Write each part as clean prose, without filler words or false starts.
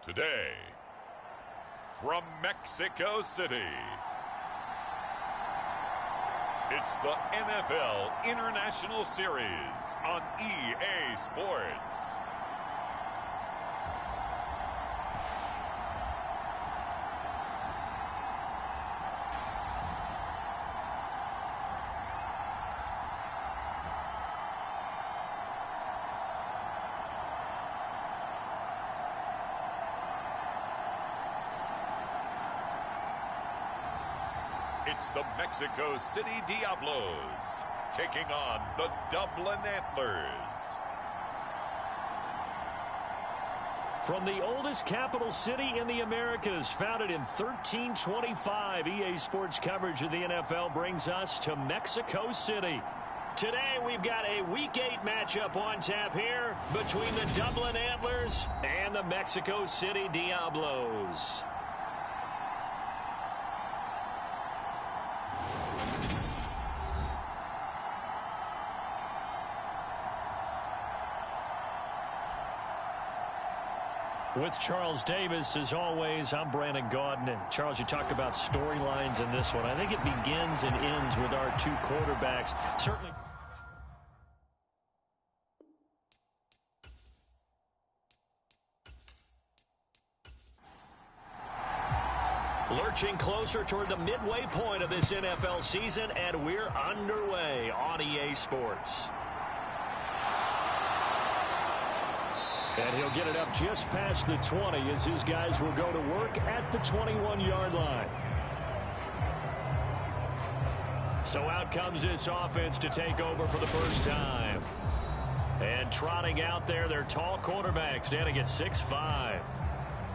Today, from Mexico City, it's the NFL International Series on EA Sports. It's the Mexico City Diablos taking on the Dublin Antlers. From the oldest capital city in the Americas, founded in 1325, EA Sports coverage of the NFL brings us to Mexico City. Today we've got a Week 8 matchup on tap here between the Dublin Antlers and the Mexico City Diablos. With Charles Davis, as always, I'm Brandon Gaudin. Charles, you talked about storylines in this one. I think it begins and ends with our two quarterbacks. Certainly. Lurching closer toward the midway point of this NFL season, and we're underway on EA Sports. And he'll get it up just past the 20 as his guys will go to work at the 21-yard line. So out comes this offense to take over for the first time. And trotting out there, their tall quarterback standing at 6'5". I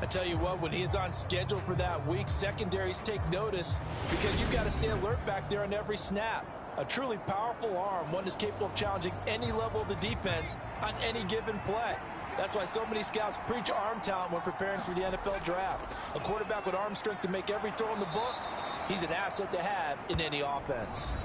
tell you what, when he's on schedule for that week, secondaries take notice because you've got to stay alert back there on every snap. A truly powerful arm, one that's capable of challenging any level of the defense on any given play. That's why so many scouts preach arm talent when preparing for the NFL draft. A quarterback with arm strength to make every throw in the book, he's an asset to have in any offense.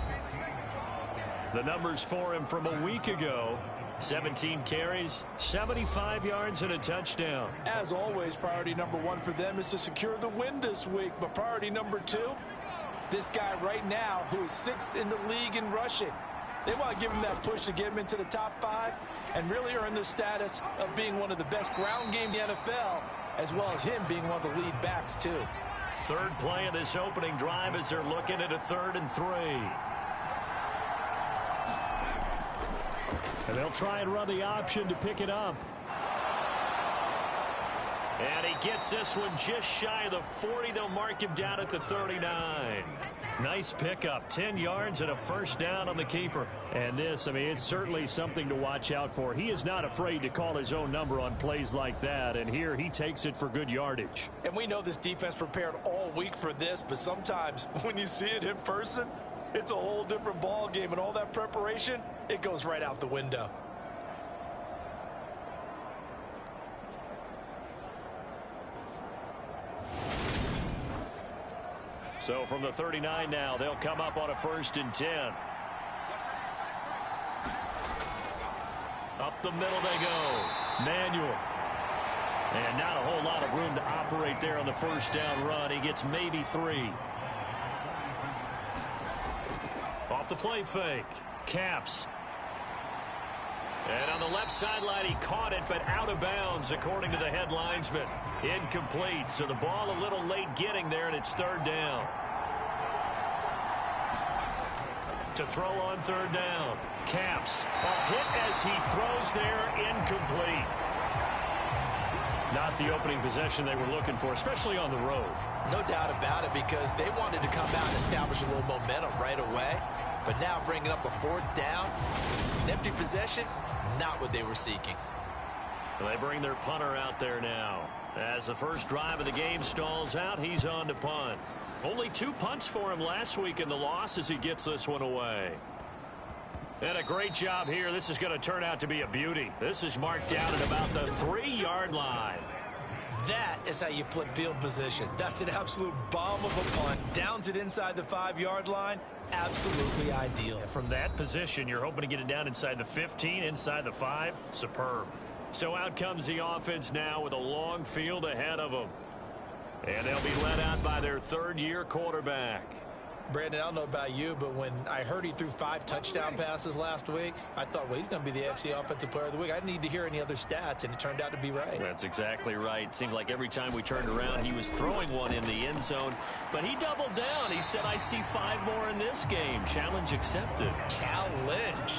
The numbers for him from a week ago: 17 carries, 75 yards, and a touchdown. As always, priority number one for them is to secure the win this week. But priority number two, this guy right now who is 6th in the league in rushing. They want to give him that push to get him into the top 5 and really earn their status of being one of the best ground games in the NFL, as well as him being one of the lead backs, too. Third play of this opening drive as they're looking at a 3rd and 3. And they'll try and run the option to pick it up. And he gets this one just shy of the 40. They'll mark him down at the 39. Nice pickup, 10 yards and a first down on the keeper. And this, I mean, it's certainly something to watch out for. He is not afraid to call his own number on plays like that, and here he takes it for good yardage. And we know this defense prepared all week for this, but sometimes when you see it in person, it's a whole different ball game, and all that preparation, it goes right out the window. So from the 39 now, they'll come up on a 1st and 10. Up the middle they go. Manuel. And not a whole lot of room to operate there on the first down run. He gets maybe 3. Off the play fake. Caps. And on the left sideline, he caught it, but out of bounds, according to the head linesman. Incomplete, so the ball a little late getting there, and it's 3rd down. To throw on 3rd down. Caps. A hit as he throws there, incomplete. Not the opening possession they were looking for, especially on the road. No doubt about it, because they wanted to come out and establish a little momentum right away. But now bringing up a 4th down, an empty possession, not what they were seeking. Well, they bring their punter out there now. As the first drive of the game stalls out, he's on to punt. Only 2 punts for him last week in the loss as he gets this one away. And a great job here. This is going to turn out to be a beauty. This is marked down at about the 3-yard line. That is how you flip field position. That's an absolute bomb of a punt. Downs it inside the 5-yard line. Absolutely ideal. From that position, you're hoping to get it down inside the 15, inside the 5. Superb. So out comes the offense now with a long field ahead of them. And they'll be led out by their third-year quarterback. Brandon, I don't know about you, but when I heard he threw 5 touchdown passes last week, I thought, well, he's going to be the AFC Offensive Player of the Week. I didn't need to hear any other stats, and it turned out to be right. That's exactly right. It seemed like every time we turned around, he was throwing one in the end zone. But he doubled down. He said, I see 5 more in this game. Challenge accepted. Challenge.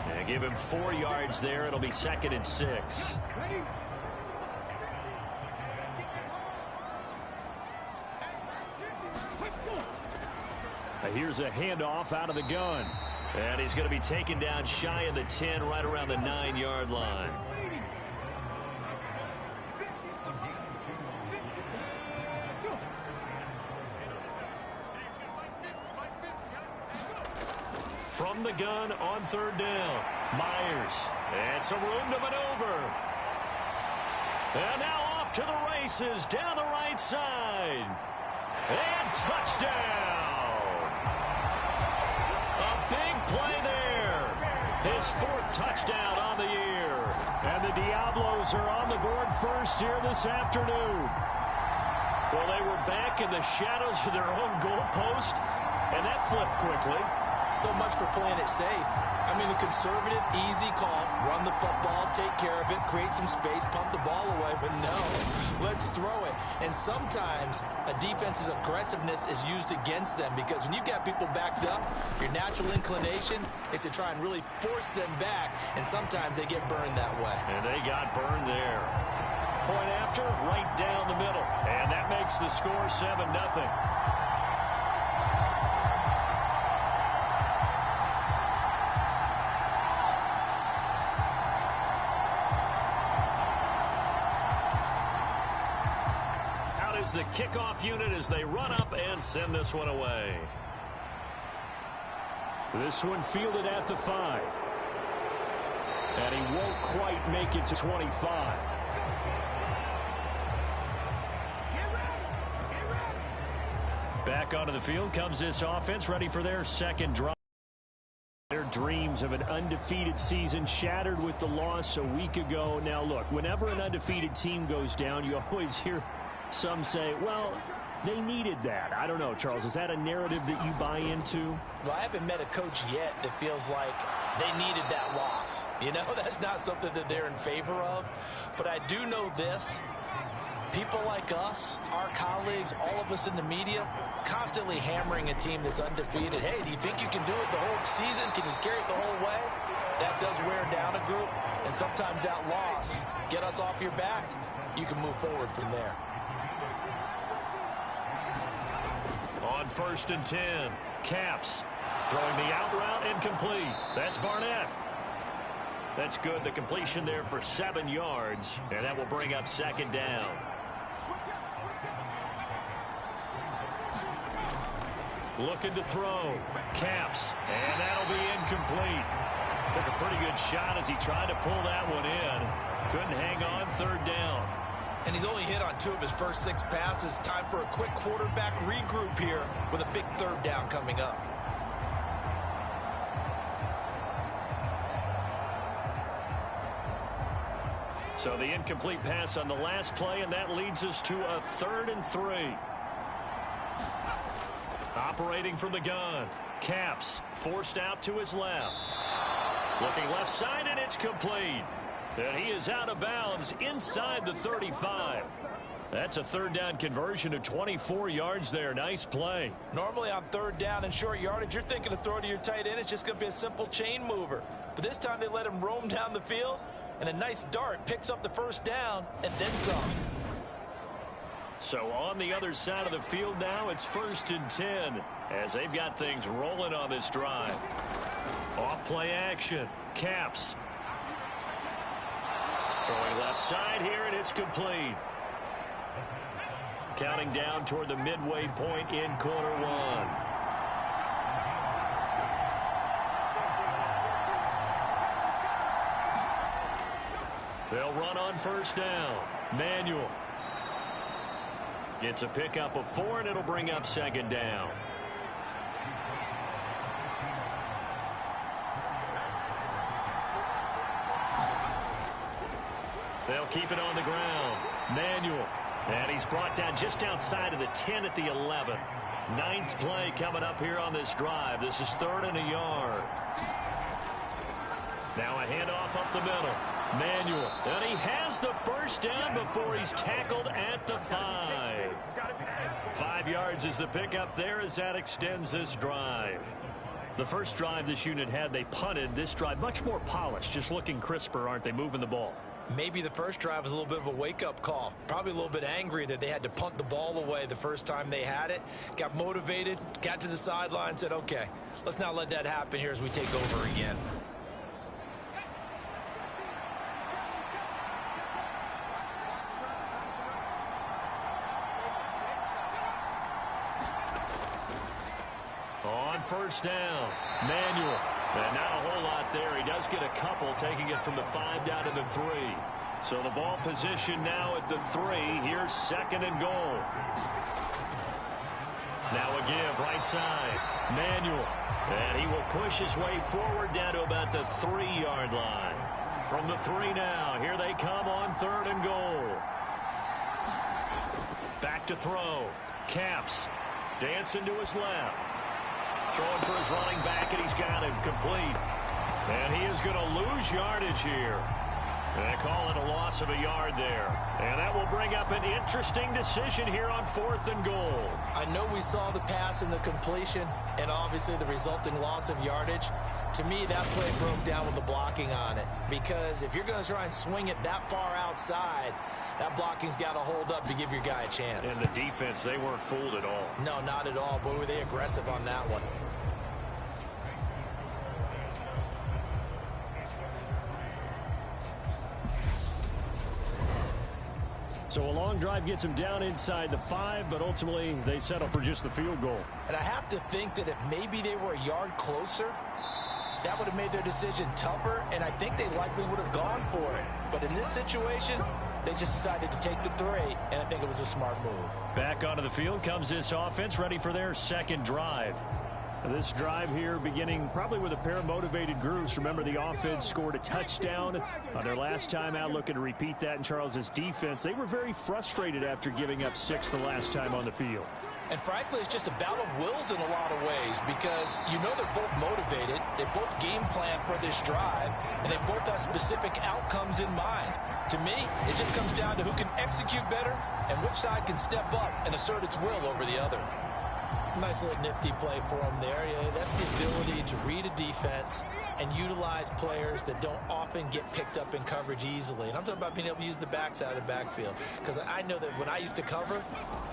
Yeah, give him 4 yards there. It'll be 2nd and 6. Here's a handoff out of the gun. And he's going to be taken down shy of the 10, right around the 9-yard line. From the gun on 3rd down, Myers. And some room to maneuver. And now off to the races down the right side. And touchdown. Play there. His 4th touchdown on the year. And the Diablos are on the board first here this afternoon. Well, they were back in the shadows of their own goalpost, and that flipped quickly. So much for playing it safe. I mean, a conservative, easy call. Run the football, take care of it, create some space, pump the ball away. But no, let's throw it. And sometimes a defense's aggressiveness is used against them because when you've got people backed up, your natural inclination is to try and really force them back, and sometimes they get burned that way. And they got burned there. Point after, right down the middle. And that makes the score 7-0. The kickoff unit as they run up and send this one away. This one fielded at the 5. And he won't quite make it to 25. Back onto the field comes this offense, ready for their 2nd drive. Their dreams of an undefeated season shattered with the loss a week ago. Now look, whenever an undefeated team goes down, you always hear some say, well, they needed that. I don't know, Charles. Is that a narrative that you buy into? Well, I haven't met a coach yet that feels like they needed that loss. You know, that's not something that they're in favor of. But I do know this. People like us, our colleagues, all of us in the media, constantly hammering a team that's undefeated. Hey, do you think you can do it the whole season? Can you carry it the whole way? That does wear down a group. And sometimes that loss, get us off your back, you can move forward from there. On 1st and 10, Caps throwing the out route incomplete. That's Barnett. That's good. The completion there for 7 yards, and that will bring up 2nd down. Looking to throw. Caps, and that'll be incomplete. Took a pretty good shot as he tried to pull that one in. Couldn't hang on. 3rd down. And he's only hit on 2 of his first 6 passes. Time for a quick quarterback regroup here with a big 3rd down coming up. So the incomplete pass on the last play, and that leads us to a 3rd and 3. Operating from the gun. Caps forced out to his left. Looking left side, and it's complete. And he is out of bounds inside the 35. That's a 3rd down conversion of 24 yards there. Nice play. Normally on 3rd down and short yardage, you're thinking to throw to your tight end. It's just going to be a simple chain mover. But this time they let him roam down the field, and a nice dart picks up the 1st down and then some. So on the other side of the field now, it's 1st and 10 as they've got things rolling on this drive. Off play action. Caps. Throwing left side here, and it's complete. Counting down toward the midway point in quarter 1. They'll run on 1st down. Manuel gets a pickup of 4, and it'll bring up 2nd down. They'll keep it on the ground. Manuel. And he's brought down just outside of the 10 at the 11. Ninth play coming up here on this drive. This is 3rd and a yard. Now a handoff up the middle. Manuel. And he has the first down before he's tackled at the 5. 5 yards is the pickup there as that extends this drive. The first drive this unit had, they punted. This drive much more polished, just looking crisper, aren't they, moving the ball? Maybe the first drive was a little bit of a wake-up call. Probably a little bit angry that they had to punt the ball away the first time they had it. Got motivated, got to the sideline, said, okay, let's not let that happen here as we take over again. On first down, Manuel. And not a whole lot there. He does get a couple, taking it from the 5 down to the 3. So the ball position now at the 3. Here's 2nd and goal. Now a give right side. Manuel. And he will push his way forward down to about the 3-yard line. From the 3 now. Here they come on 3rd and goal. Back to throw. Caps. Dancing to his left. Throwing for his running back, and he's got him complete. And he is going to lose yardage here. They call it a loss of a yard there. And that will bring up an interesting decision here on 4th and goal. I know we saw the pass and the completion and obviously the resulting loss of yardage. To me, that play broke down with the blocking on it. Because if you're going to try and swing it that far outside, that blocking's got to hold up to give your guy a chance. And the defense, they weren't fooled at all. No, not at all. Boy, were they aggressive on that one. So a long drive gets them down inside the 5, but ultimately they settle for just the field goal. And I have to think that if maybe they were a yard closer, that would have made their decision tougher, and I think they likely would have gone for it. But in this situation, they just decided to take the 3, and I think it was a smart move. Back onto the field comes this offense, ready for their 2nd drive. This drive here beginning probably with a pair of motivated groups. Remember, the offense scored a touchdown on their last time out, looking to repeat that in Charles's defense. They were very frustrated after giving up 6 the last time on the field. And frankly, it's just a battle of wills in a lot of ways because you know they're both motivated. They both game plan for this drive, and they both have specific outcomes in mind. To me, it just comes down to who can execute better and which side can step up and assert its will over the other. Nice little nifty play for him there. Yeah, that's the ability to read a defense and utilize players that don't often get picked up in coverage easily. And I'm talking about being able to use the backside of the backfield. Because I know that when I used to cover,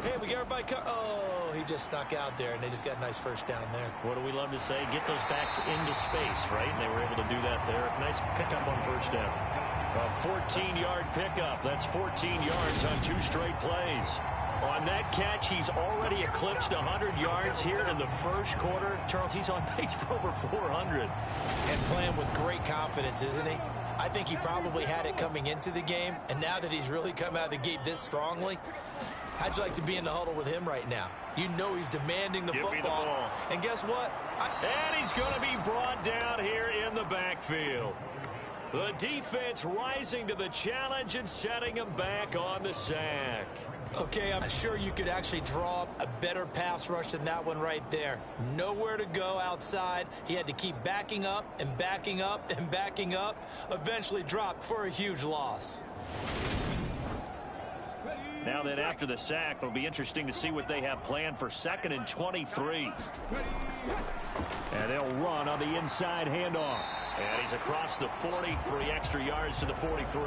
hey, we got everybody oh, he just snuck out there, and they just got a nice first down there. What do we love to say? Get those backs into space, right? And they were able to do that there. Nice pickup on first down. A 14-yard pickup. That's 14 yards on 2 straight plays. On that catch, he's already eclipsed 100 yards here in the first quarter. Charles, he's on pace for over 400. And playing with great confidence, isn't he? I think he probably had it coming into the game, and now that he's really come out of the gate this strongly, how'd you like to be in the huddle with him right now? You know he's demanding the Give football. me the ball. And guess what? And he's going to be brought down here in the backfield. The defense rising to the challenge and setting him back on the sack. Okay, I'm sure you could actually draw up a better pass rush than that one right there. Nowhere to go outside. He had to keep backing up and backing up and backing up. Eventually dropped for a huge loss. Now then, after the sack, it'll be interesting to see what they have planned for 2nd and 23. And they'll run on the inside handoff. And he's across the 40, 3 extra yards to the 43.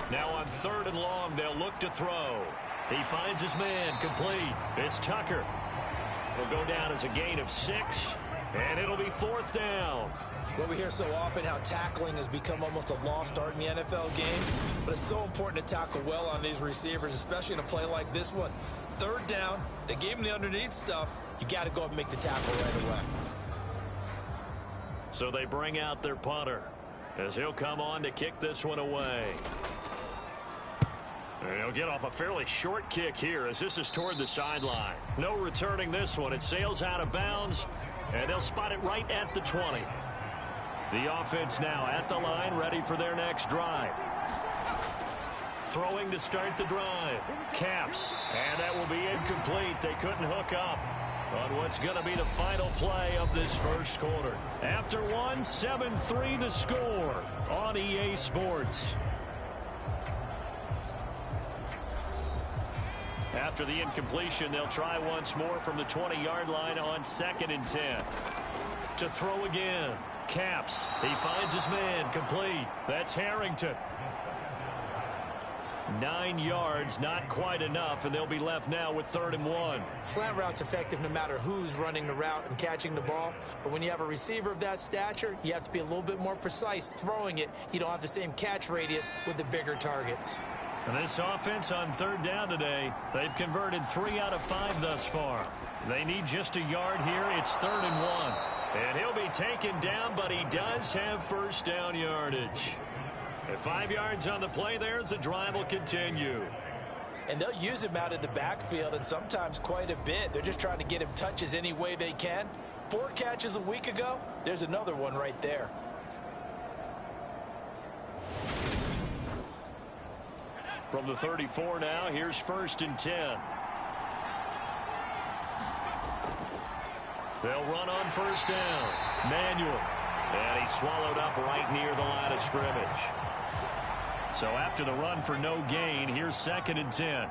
Now on 3rd and long, they'll look to throw. He finds his man, complete. It's Tucker. Will go down as a gain of 6, and it'll be 4th down. Well, we hear so often how tackling has become almost a lost art in the NFL game, but it's so important to tackle well on these receivers, especially in a play like this one. 3rd down, they gave him the underneath stuff. You got to go up and make the tackle right away. So they bring out their punter as he'll come on to kick this one away. And he'll get off a fairly short kick here as this is toward the sideline. No returning this one. It sails out of bounds. And they'll spot it right at the 20. The offense now at the line, ready for their next drive. Throwing to start the drive. Caps. And that will be incomplete. They couldn't hook up on what's going to be the final play of this first quarter. After one, 7-3 the score on EA Sports. After the incompletion, they'll try once more from the 20-yard line on 2nd and 10. To throw again. Caps. He finds his man. Complete. That's Harrington. 9 yards, not quite enough, and they'll be left now with 3rd and 1. Slant route's effective no matter who's running the route and catching the ball. But when you have a receiver of that stature, you have to be a little bit more precise throwing it. You don't have the same catch radius with the bigger targets. And this offense on 3rd down today, they've converted 3 out of 5 thus far. They need just a yard here. It's 3rd and 1. And he'll be taken down, but he does have first down yardage. At 5 yards on the play there, the drive will continue. And they'll use him out in the backfield, and sometimes quite a bit. They're just trying to get him touches any way they can. 4 catches a week ago, there's another one right there. From the 34 now, here's 1st and 10. They'll run on 1st down. Manuel. And he's swallowed up right near the line of scrimmage. So after the run for no gain, here's 2nd and 10.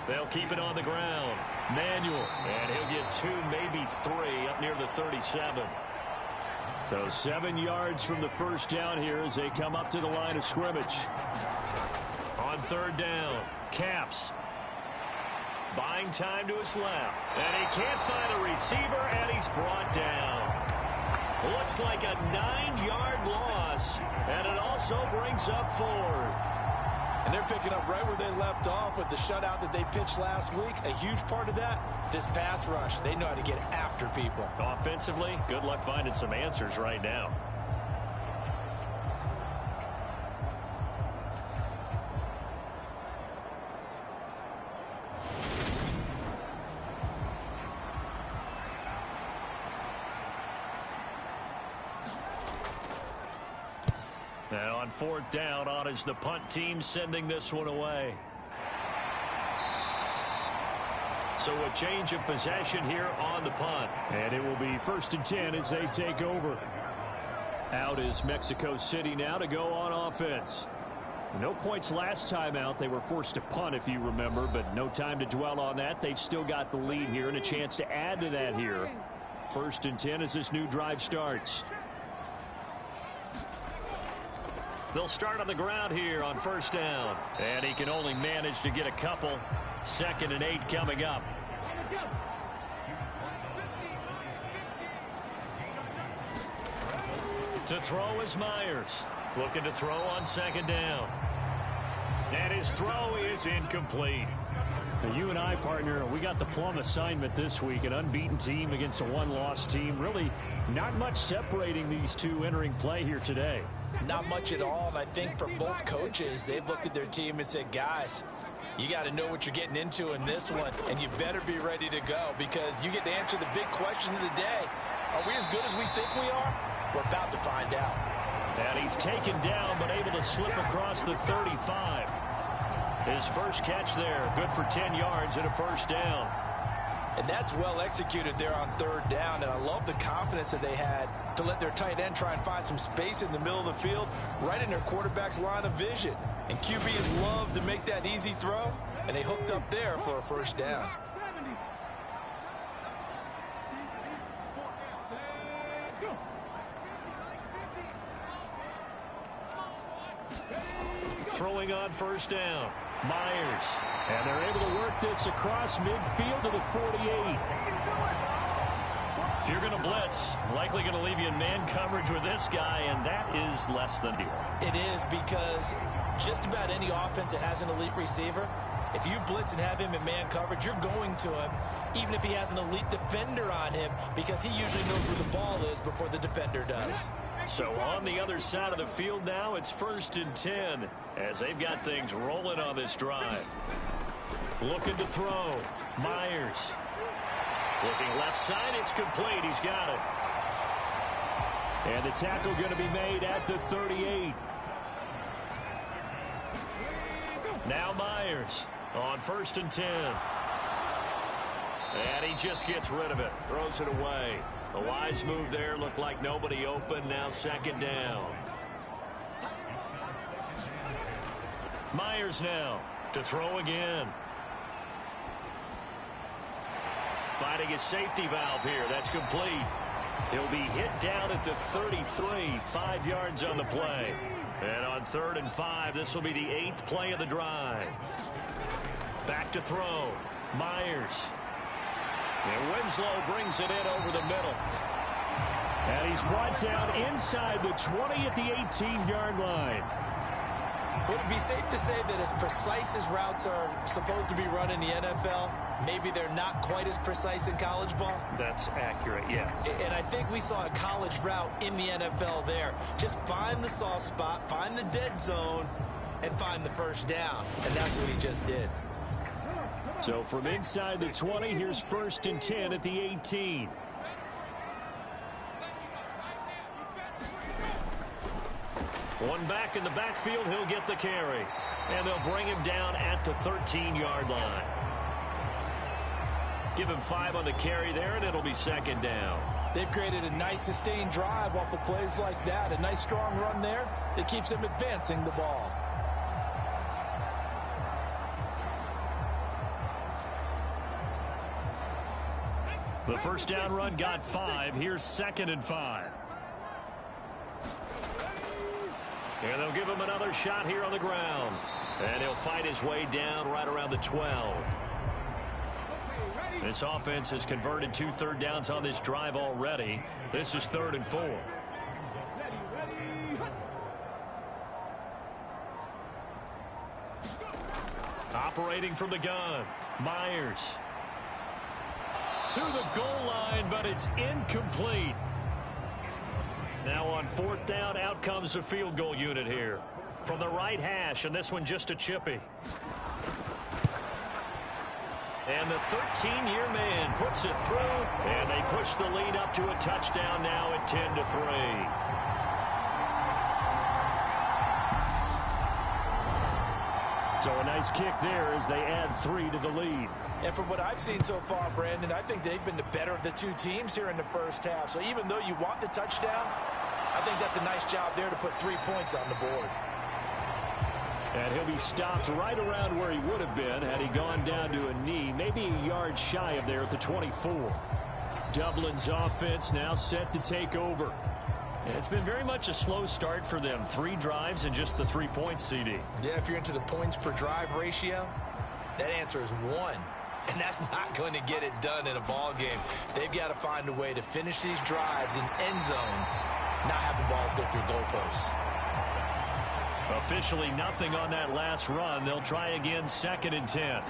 They'll keep it on the ground. Manuel. And he'll get 2, maybe 3 up near the 37. So 7 yards from the first down here as they come up to the line of scrimmage. On 3rd down, Caps. Buying time to his left. And he can't find a receiver, and he's brought down. Looks like a 9-yard loss, and it also brings up 4th. And they're picking up right where they left off with the shutout that they pitched last week. A huge part of that, this pass rush. They know how to get after people. Offensively, good luck finding some answers right now. Now on 4th down, on is the punt team sending this one away. So a change of possession here on the punt. And it will be 1st and 10 as they take over. Out is Mexico City now to go on offense. No points last time out. They were forced to punt, if you remember, but no time to dwell on that. They've still got the lead here and a chance to add to that here. 1st and 10 as this new drive starts. They'll start on the ground here on 1st down. And he can only manage to get a couple. 2nd and 8 coming up. To throw is Myers. Looking to throw on 2nd down. And his throw is incomplete. You and I, partner, we got the plum assignment this week. An unbeaten team against a one-loss team. Really not much separating these two entering play here today. Not much at all, and I think for both coaches, they've looked at their team and said, guys, you got to know what you're getting into in this one, and you better be ready to go because you get to answer the big question of the day. Are we as good as we think we are? We're about to find out. And he's taken down but able to slip across the 35. His first catch there, good for 10 yards and a 1st down. And that's well executed there on 3rd down, and I love the confidence that they had to let their tight end try and find some space in the middle of the field, right in their quarterback's line of vision. And QBs love to make that easy throw, and they hooked up there for a 1st down. Throwing on 1st down. Myers. And they're able to work this across midfield to the 48. If you're going to blitz, likely going to leave you in man coverage with this guy, and that is less than deal. It is because just about any offense that has an elite receiver, if you blitz and have him in man coverage, you're going to him, even if he has an elite defender on him, because he usually knows where the ball is before the defender does. So on the other side of the field now, it's 1st and 10 as they've got things rolling on this drive. Looking to throw. Myers. Looking left side, it's complete. He's got it. And the tackle going to be made at the 38. Now Myers on 1st and 10. And he just gets rid of it. Throws it away. A wise move there. Looked like nobody open. Now 2nd down. Myers now to throw again. Finding his safety valve here. That's complete. He'll be hit down at the 33. 5 yards on the play. And on 3rd and 5, this will be the 8th play of the drive. Back to throw. Myers. And Winslow brings it in over the middle. And he's brought down inside the 20 at the 18-yard line. Would it be safe to say that as precise as routes are supposed to be run in the NFL, maybe they're not quite as precise in college ball? That's accurate, yeah. And I think we saw a college route in the NFL there. Just find the soft spot, find the dead zone, and find the 1st down. And that's what he just did. So from inside the 20, here's 1st and 10 at the 18. One back in the backfield, he'll get the carry. And they'll bring him down at the 13-yard line. Give him 5 on the carry there, and it'll be 2nd down. They've created a nice sustained drive off of plays like that. A nice strong run there that keeps them advancing the ball. The 1st down run got 5. Here's 2nd and 5. And they'll give him another shot here on the ground. And he'll fight his way down right around the 12. This offense has converted 2 third downs on this drive already. This is 3rd and 4. Operating from the gun. Myers. To the goal line, but it's incomplete. Now on 4th down, out comes the field goal unit here. From the right hash, and this one just a chippy. And the 13-year man puts it through, and they push the lead up to a touchdown now at 10-3. So a nice kick there as they add 3 to the lead. And from what I've seen so far, Brandon, I think they've been the better of the 2 teams here in the 1st half. So even though you want the touchdown, I think that's a nice job there to put 3 points on the board. And he'll be stopped right around where he would have been had he gone down to a knee, maybe a yard shy of there at the 24. Dublin's offense now set to take over. And it's been very much a slow start for them. 3 drives and just the 3 points, CD. Yeah, if you're into the points per drive ratio, that answer is 1. And that's not going to get it done in a ball game. They've got to find a way to finish these drives in end zones, not have the balls go through goalposts. Officially nothing on that last run. They'll try again 2nd and 10.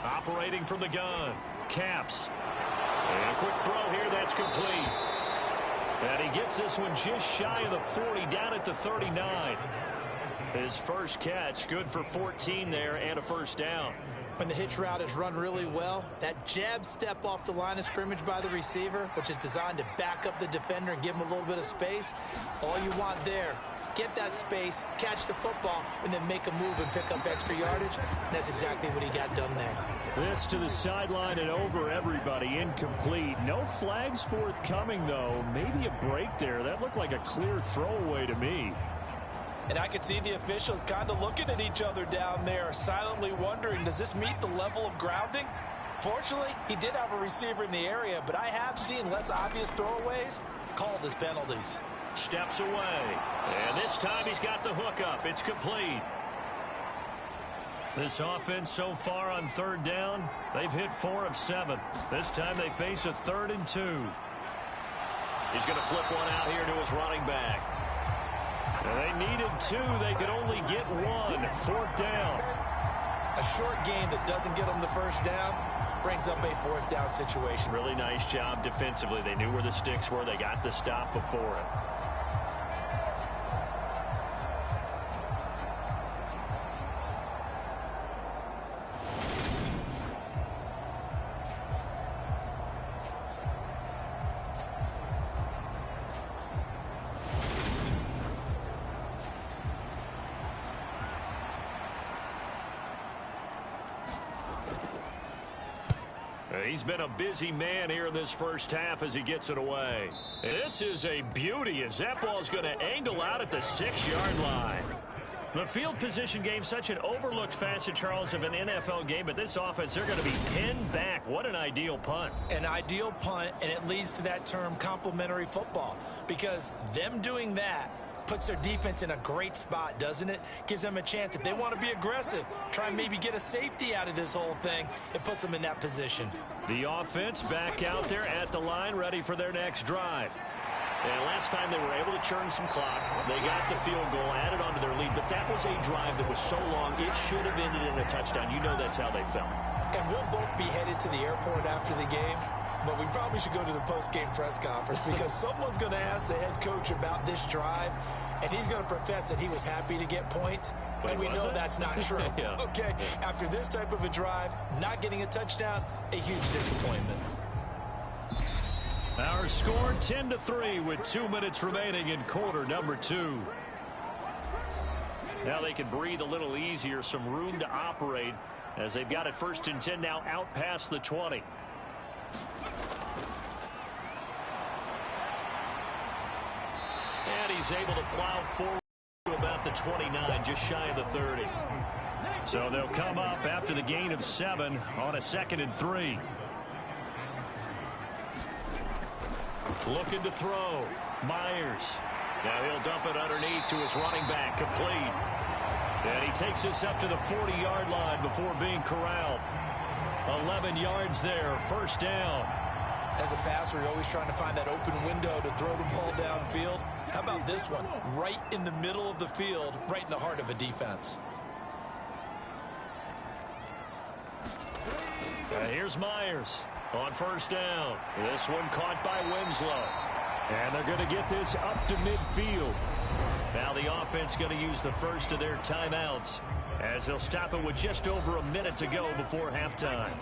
Operating from the gun. Caps. And a quick throw here. That's complete. And he gets this one just shy of the 40, down at the 39. His first catch, good for 14 there and a 1st down. When the hitch route is run really well, that jab step off the line of scrimmage by the receiver, which is designed to back up the defender and give him a little bit of space, all you want there, get that space, catch the football, and then make a move and pick up extra yardage. And that's exactly what he got done there. This to the sideline and over everybody. Incomplete. No flags forthcoming, though. Maybe a break there. That looked like a clear throwaway to me. And I could see the officials kind of looking at each other down there, silently wondering, does this meet the level of grounding? Fortunately, he did have a receiver in the area, but I have seen less obvious throwaways called as penalties. Steps away. And this time he's got the hook up. It's complete. This offense so far on 3rd down, they've hit 4 of 7. This time they face a 3rd and 2. He's going to flip one out here to his running back. And they needed 2. They could only get 1. 4th down. A short game that doesn't get them the 1st down brings up a 4th down situation. Really nice job defensively. They knew where the sticks were. They got the stop before it. He's been a busy man here in this first half as he gets it away. This is a beauty as that ball's going to angle out at the 6-yard line. The field position game, such an overlooked facet, Charles, of an NFL game, but this offense, they're going to be pinned back. What an ideal punt. An ideal punt, and it leads to that term complementary football, because them doing that puts their defense in a great spot, doesn't it? Gives them a chance. If they want to be aggressive, try and maybe get a safety out of this whole thing, it puts them in that position. The offense back out there at the line, ready for their next drive. And last time they were able to churn some clock. They got the field goal, added on to their lead, but that was a drive that was so long, it should have ended in a touchdown. You know that's how they felt. And we'll both be headed to the airport after the game, but we probably should go to the post-game press conference because someone's going to ask the head coach about this drive, and he's going to profess that he was happy to get points, and we know that's not true. Yeah. Okay, after this type of a drive, not getting a touchdown, a huge disappointment. Our score 10-3 with 2 minutes remaining in quarter number 2. Now they can breathe a little easier, some room to operate as they've got it 1st and 10 now out past the 20. And he's able to plow forward to about the 29, just shy of the 30. So they'll come up after the gain of 7 on a 2nd and 3. Looking to throw. Myers. Now he'll dump it underneath to his running back. Complete. And he takes this up to the 40-yard line before being corralled. 11 yards there. 1st down. As a passer, you're always trying to find that open window to throw the ball downfield. How about this one? Right in the middle of the field, right in the heart of a defense. Here's Myers. On 1st down. This one caught by Winslow. And they're going to get this up to midfield. Now the offense going to use the first of their timeouts as they'll stop it with just over a minute to go before halftime.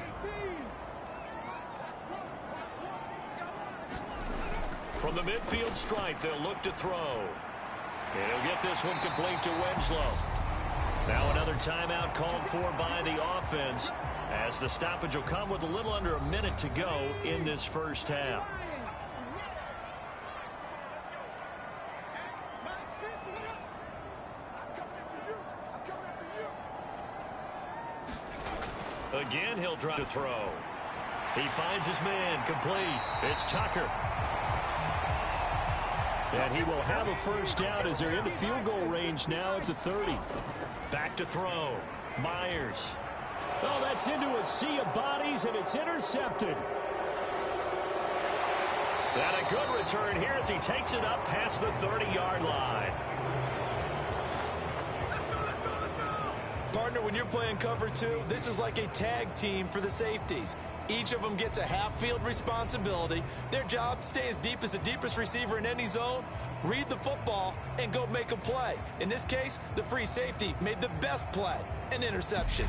From the midfield stripe, they'll look to throw. And he'll get this one complete to Winslow. Now another timeout called for by the offense, as the stoppage will come with a little under a minute to go in this first half. Again, he'll drop to throw. He finds his man, complete. It's Tucker. And he will have a 1st down as they're in the field goal range now at the 30. Back to throw. Myers. Oh, that's into a sea of bodies, and it's intercepted. And a good return here as he takes it up past the 30-yard line. Partner, when you're playing cover 2, this is like a tag team for the safeties. Each of them gets a half-field responsibility. Their job, stay as deep as the deepest receiver in any zone, read the football, and go make a play. In this case, the free safety made the best play, an interception.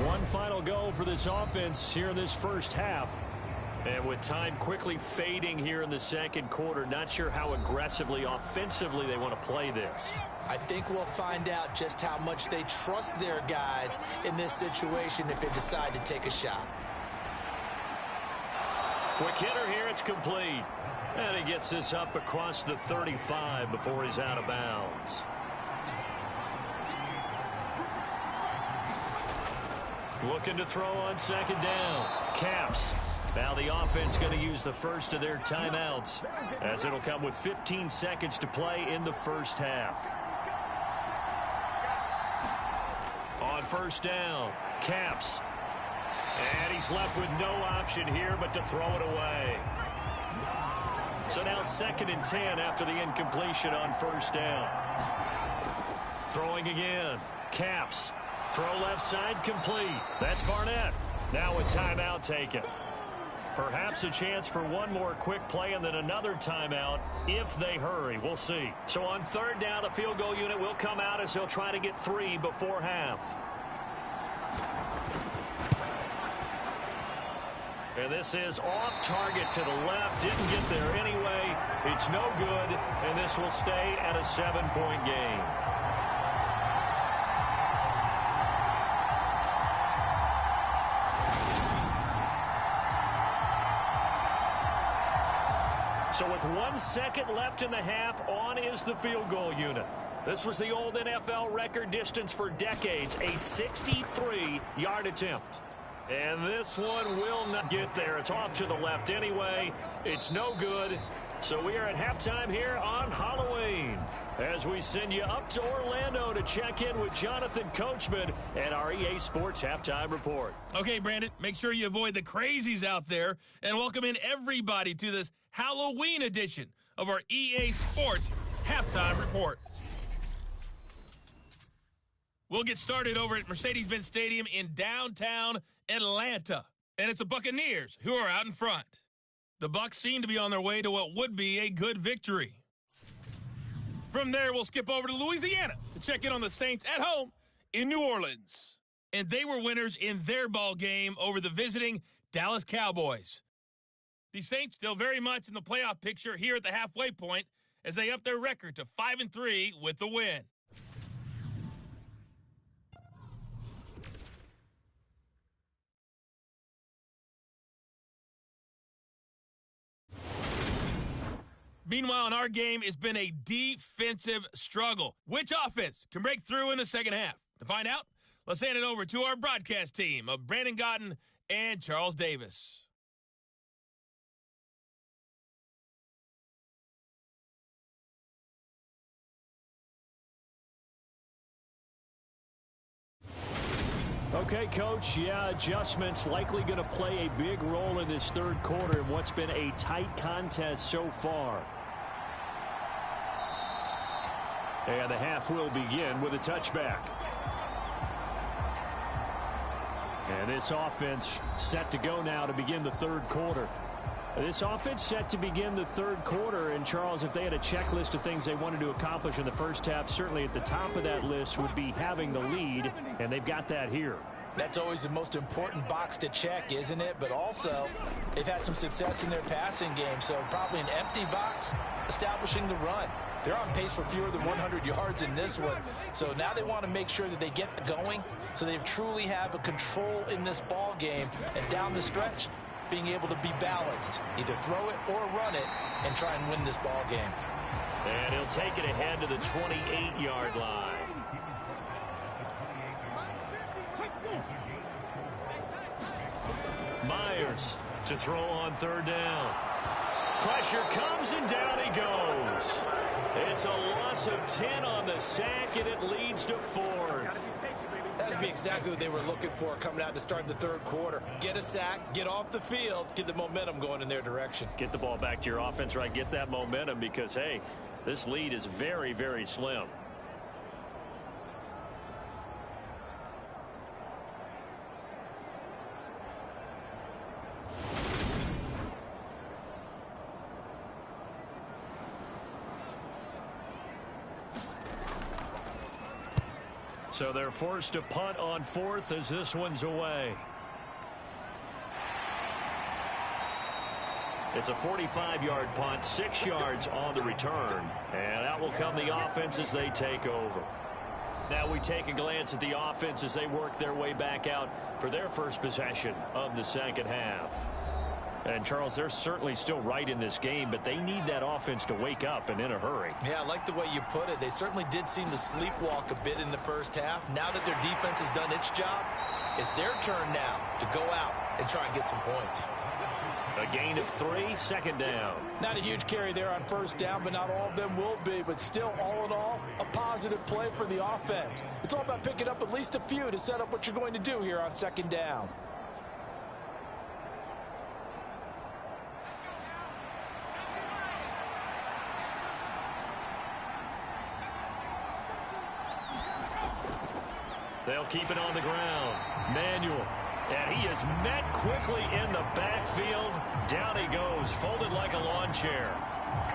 One final go for this offense here in this first half. And with time quickly fading here in the 2nd quarter, not sure how aggressively, offensively they want to play this. I think we'll find out just how much they trust their guys in this situation if they decide to take a shot. Quick hitter here, it's complete. And he gets this up across the 35 before he's out of bounds. Looking to throw on 2nd down. Caps. Now the offense going to use the first of their timeouts, as it'll come with 15 seconds to play in the first half. On 1st down, Caps. And he's left with no option here but to throw it away. So now 2nd and 10 after the incompletion on 1st down. Throwing again. Caps. Throw left side complete. That's Barnett. Now a timeout taken. Perhaps a chance for one more quick play and then another timeout if they hurry. We'll see. So on 3rd down, the field goal unit will come out as he'll try to get 3 before half. And this is off target to the left. Didn't get there anyway. It's no good, and this will stay at a 7-point game. So with 1 second left in the half, on is the field goal unit. This was the old NFL record distance for decades, a 63-yard attempt. And this one will not get there. It's off to the left anyway. It's no good. So we are at halftime here on Halloween as we send you up to Orlando to check in with Jonathan Coachman and our EA Sports Halftime Report. Okay, Brandon, make sure you avoid the crazies out there and welcome in everybody to this Halloween edition of our EA Sports Halftime Report. We'll get started over at Mercedes-Benz Stadium in downtown Atlanta. And it's the Buccaneers who are out in front. The Bucs seem to be on their way to what would be a good victory. From there, we'll skip over to Louisiana to check in on the Saints at home in New Orleans. And they were winners in their ball game over the visiting Dallas Cowboys. The Saints still very much in the playoff picture here at the halfway point as they up their record to 5-3 with the win. Meanwhile, in our game, it's been a defensive struggle. Which offense can break through in the second half? To find out, let's hand it over to our broadcast team of Brandon Godden and Charles Davis. Okay, Coach, adjustments likely going to play a big role in this third quarter in what's been a tight contest so far. And the half will begin with a touchback. And this offense set to go now to begin the third quarter. This offense set to begin the third quarter. And, Charles, if they had a checklist of things they wanted to accomplish in the first half, certainly at the top of that list would be having the lead, and they've got that here. That's always the most important box to check, isn't it? But also, they've had some success in their passing game, so probably an empty box establishing the run. They're on pace for fewer than 100 yards in this one. So now they want to make sure that they get going so they truly have a control in this ball game. And down the stretch, being able to be balanced. Either throw it or run it and try and win this ball game. And he'll take it ahead to the 28-yard line. Myers to throw on third down. Pressure comes and down he goes. It's a loss of 10 on the sack, and it leads to fourth. That'd be exactly what they were looking for coming out to start the third quarter. Get a sack, get off the field, get the momentum going in their direction. Get the ball back to your offense, right? Get that momentum because, hey, this lead is very, very slim. So they're forced to punt on fourth as this one's away. It's a 45-yard punt, 6 yards on the return. And that will come the offense as they take over. Now we take a glance at the offense as they work their way back out for their first possession of the second half. And, Charles, they're certainly still right in this game, but they need that offense to wake up and in a hurry. Yeah, I like the way you put it. They certainly did seem to sleepwalk a bit in the first half. Now that their defense has done its job, it's their turn now to go out and try and get some points. A gain of 3, second down. Not a huge carry there on first down, but not all of them will be. But still, all in all, a positive play for the offense. It's all about picking up at least a few to set up what you're going to do here on second down. They'll keep it on the ground. Manuel. And he is met quickly in the backfield. Down he goes, folded like a lawn chair.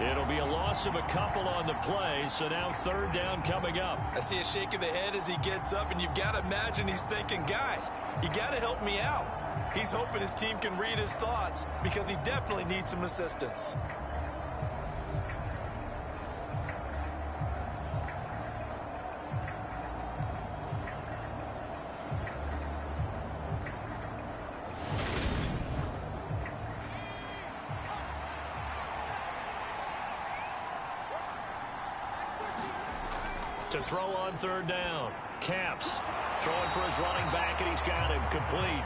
It'll be a loss of a couple on the play, so now third down coming up. I see a shake of the head as he gets up, and you've got to imagine he's thinking, guys, you got to help me out. He's hoping his team can read his thoughts because he definitely needs some assistance. To throw on third down. Camps throwing for his running back, and he's got him complete.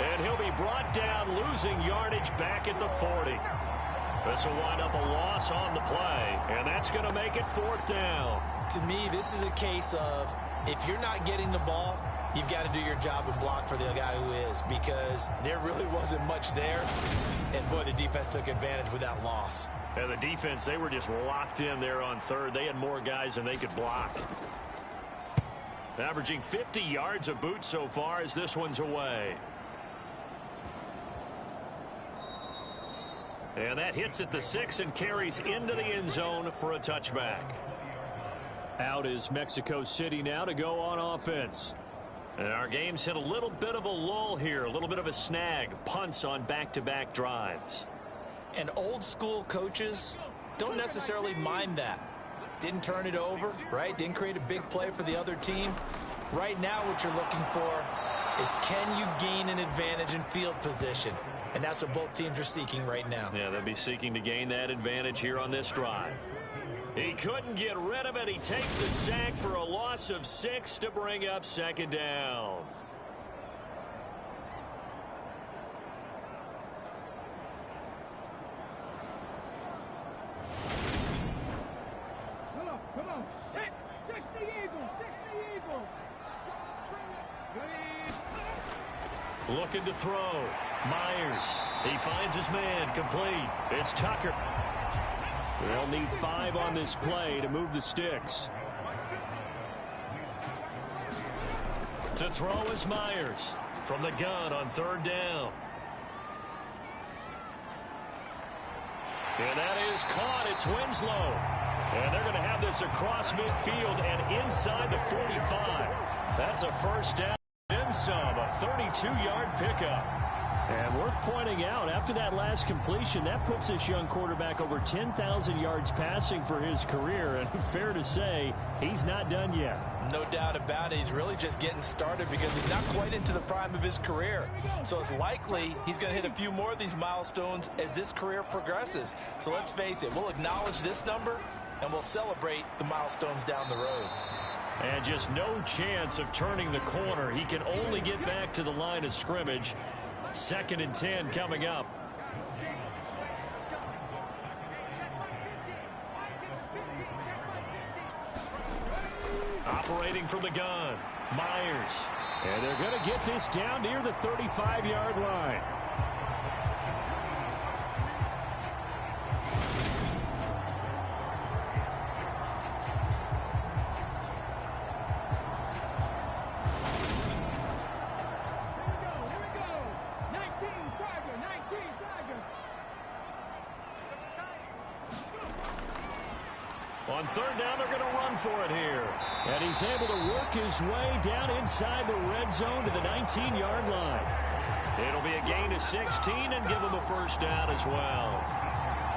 And he'll be brought down, losing yardage back at the 40. This will wind up a loss on the play, and that's going to make it fourth down. To me, this is a case of if you're not getting the ball, you've got to do your job and block for the guy who is, because there really wasn't much there. And, boy, the defense took advantage with that loss. And the defense, they were just locked in there on third. They had more guys than they could block. Averaging 50 yards a boot so far as this one's away. And that hits at the 6 and carries into the end zone for a touchback. Out is Mexico City now to go on offense. And our game's hit a little bit of a lull here, a little bit of a snag. Punts on back-to-back drives. And old-school coaches don't necessarily mind that. Didn't turn it over, right? Didn't create a big play for the other team. Right now what you're looking for is, can you gain an advantage in field position? And that's what both teams are seeking right now. Yeah, they'll be seeking to gain that advantage here on this drive. He couldn't get rid of it. He takes a sack for a loss of 6 to bring up second down. Come on. Set. 60 Eagles. 60 Eagles. Looking to throw. Myers. He finds his man. Complete. It's Tucker. They'll need 5 on this play to move the sticks. To throw is Myers. From the gun on third down. And that is caught. It's Winslow. And they're going to have this across midfield and inside the 45. That's a first down. And some, a 32-yard pickup. And worth pointing out, after that last completion, that puts this young quarterback over 10,000 yards passing for his career. And fair to say, he's not done yet. No doubt about it. He's really just getting started because he's not quite into the prime of his career. So it's likely he's going to hit a few more of these milestones as this career progresses. So let's face it, we'll acknowledge this number and we'll celebrate the milestones down the road. And just no chance of turning the corner. He can only get back to the line of scrimmage. 2nd and 10 coming up. Operating from the gun, Myers. And they're going to get this down near the 35-yard line. On third down, they're going to run for it here. And he's able to work his way down inside the red zone to the 19-yard line. It'll be a gain of 16 and give him a first down as well.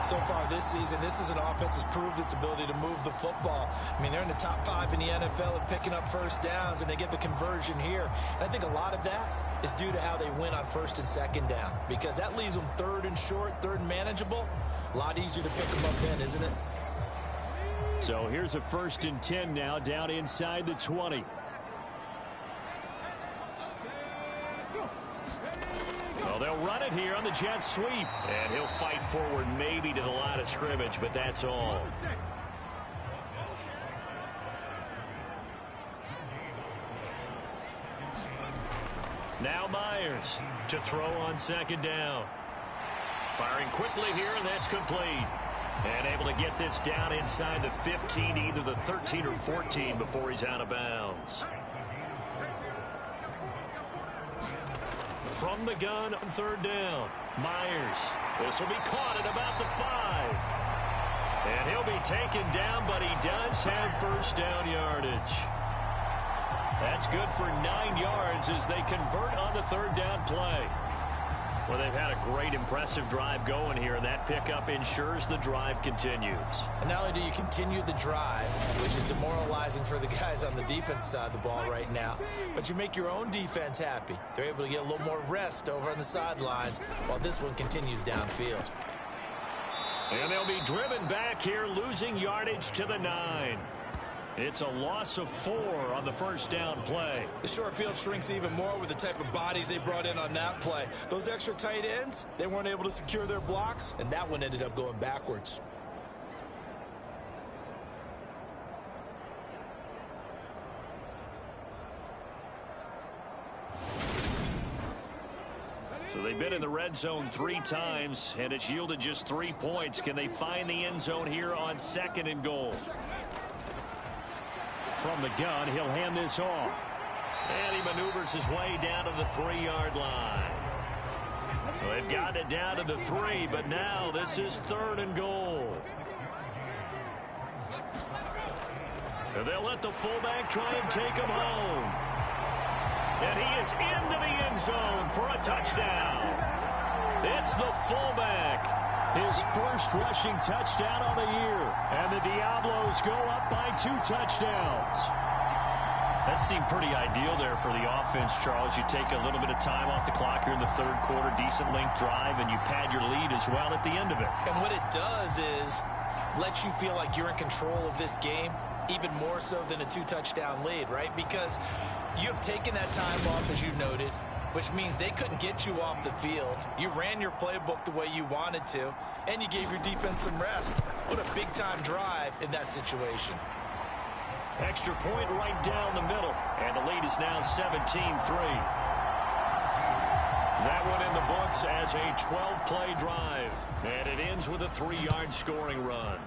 So far this season, this is an offense that's proved its ability to move the football. I mean, they're in the top 5 in the NFL and picking up first downs, and they get the conversion here. And I think a lot of that is due to how they win on 1st and 2nd down, because that leaves them 3rd and short, 3rd and manageable. A lot easier to pick them up then, isn't it? So here's a 1st and 10 now, down inside the 20. Well, they'll run it here on the jet sweep. And he'll fight forward maybe to the line of scrimmage, but that's all. Now Myers to throw on 2nd down. Firing quickly here, and that's complete. And able to get this down inside the 15, either the 13 or 14 before he's out of bounds. From the gun on 3rd down, Myers. This will be caught at about the 5. And he'll be taken down, but he does have first down yardage. That's good for 9 yards as they convert on the 3rd down play. Well, they've had a great, impressive drive going here, and that pickup ensures the drive continues. And not only do you continue the drive, which is demoralizing for the guys on the defense side of the ball right now, but you make your own defense happy. They're able to get a little more rest over on the sidelines while this one continues downfield. And they'll be driven back here, losing yardage to the 9. It's a loss of 4 on the first down play. The short field shrinks even more with the type of bodies they brought in on that play. Those extra tight ends, they weren't able to secure their blocks, and that one ended up going backwards. So they've been in the red zone 3 times, and it's yielded just 3 points. Can they find the end zone here on 2nd and goal? From the gun, he'll hand this off. And he maneuvers his way down to the 3-yard line. Well, they've gotten it down to the 3, but now this is 3rd and goal. And they'll let the fullback try and take him home. And he is into the end zone for a touchdown. It's the fullback. His first rushing touchdown on the year. And the Diablos go up by 2 touchdowns. That seemed pretty ideal there for the offense, Charles. You take a little bit of time off the clock here in the 3rd quarter, decent length drive, and you pad your lead as well at the end of it. And what it does is let you feel like you're in control of this game, even more so than a 2-touchdown lead, right? Because you have taken that time off, as you noted, which means they couldn't get you off the field. You ran your playbook the way you wanted to, and you gave your defense some rest. What a big-time drive in that situation. Extra point right down the middle, and the lead is now 17-3. That one in the books as a 12-play drive, and it ends with a 3-yard scoring run.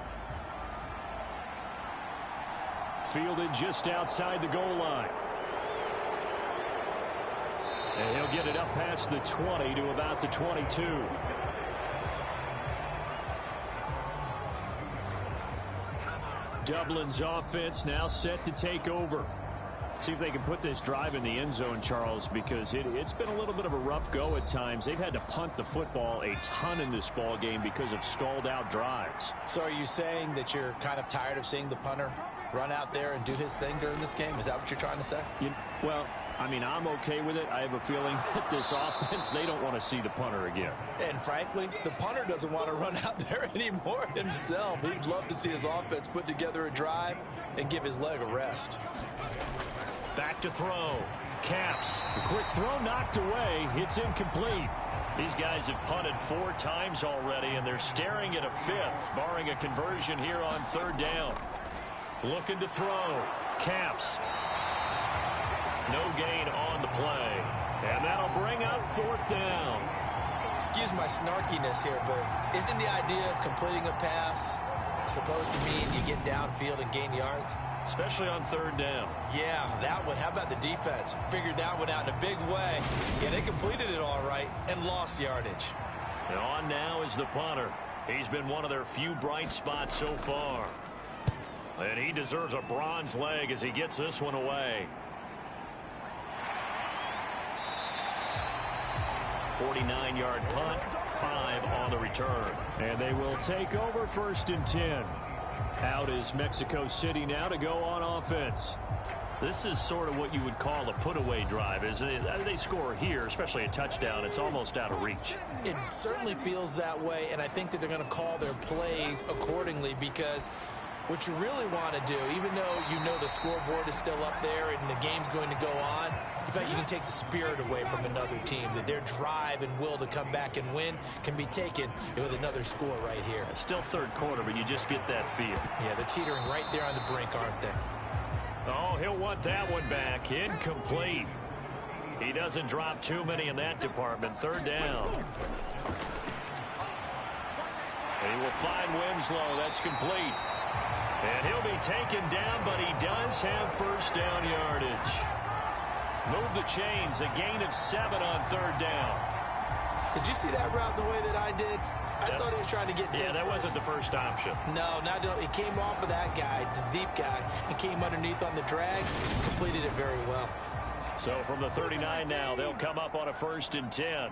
Fielded just outside the goal line. And he'll get it up past the 20 to about the 22. Dublin's offense now set to take over. See if they can put this drive in the end zone, Charles, because it's been a little bit of a rough go at times. They've had to punt the football a ton in this ball game because of stalled out drives. So are you saying that you're kind of tired of seeing the punter run out there and do his thing during this game? Is that what you're trying to say? Well, I mean, I'm okay with it. I have a feeling that this offense, they don't want to see the punter again. And frankly, the punter doesn't want to run out there anymore himself. He'd love to see his offense put together a drive and give his leg a rest. Back to throw. Caps. The quick throw knocked away. It's incomplete. These guys have punted 4 times already, and they're staring at a 5th, barring a conversion here on 3rd down. Looking to throw. Caps. No gain on the play. And that'll bring up 4th down. Excuse my snarkiness here, but isn't the idea of completing a pass supposed to mean you get downfield and gain yards? Especially on 3rd down. Yeah, that one. How about the defense? Figured that one out in a big way. Yeah, they completed it all right and lost yardage. And on now is the punter. He's been one of their few bright spots so far. And he deserves a bronze leg as he gets this one away. 49-yard punt, 5 on the return. And they will take over 1st and 10. Out is Mexico City now to go on offense. This is sort of what you would call a put-away drive, isn't it? They score here, especially a touchdown. It's almost out of reach. It certainly feels that way, and I think that they're going to call their plays accordingly because what you really want to do, even though you know the scoreboard is still up there and the game's going to go on, in fact, you can take the spirit away from another team, that their drive and will to come back and win can be taken with another score right here. It's still 3rd quarter, but you just get that feel. Yeah, they're teetering right there on the brink, aren't they? Oh, he'll want that one back. Incomplete. He doesn't drop too many in that department. 3rd down. He will find Winslow. That's complete. And he'll be taken down, but he does have 1st down yardage. Move the chains, a gain of 7 on 3rd down. Did you see that route the way that I did? I thought he was trying to get deep. Yeah, that wasn't the first option. No, it came off of that guy, the deep guy, and came underneath on the drag, completed it very well. So from the 39 now, they'll come up on a 1st and 10.